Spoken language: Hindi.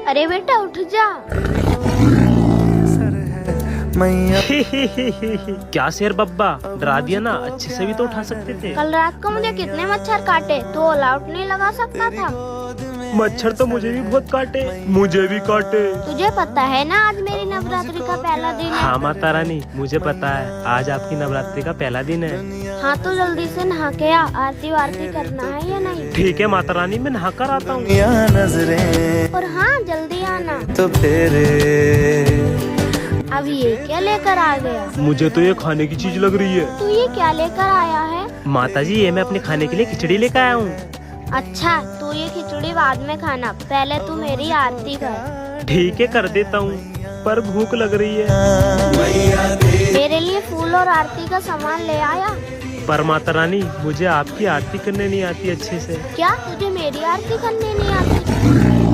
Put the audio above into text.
अरे बेटा उठ जा। क्या शेर बब्बा, डरा दिया ना। अच्छे से भी तो उठा सकते थे। कल रात को मुझे कितने मच्छर काटे, तो ऑल आउट नहीं लगा सकता था। मच्छर तो मुझे भी बहुत काटे, मुझे भी काटे। तुझे पता है ना आज मेरी नवरात्रि का पहला दिन है। हाँ माता रानी, मुझे पता है आज आपकी नवरात्रि का पहला दिन है। हाँ तो जल्दी से नहा के आ, आरती वारती करना है या नहीं? ठीक है माता रानी, मैं नहा कर आता हूँ। और हाँ जल्दी आना। तो फिर अब ये क्या लेकर आ गया? मुझे तो ये खाने की चीज लग रही है। तू ये क्या लेकर आया है? माता जी, ये मैं अपने खाने के लिए खिचड़ी लेकर आया हूँ। अच्छा तू ये खिचड़ी बाद में खाना, पहले तू मेरी आरती कर। ठीक है कर देता हूँ, पर भूख लग रही है। मेरे लिए फूल और आरती का सामान ले आया। पर माता रानी, मुझे आपकी आरती करने नहीं आती अच्छे से। क्या तुझे मेरी आरती करने नहीं आती?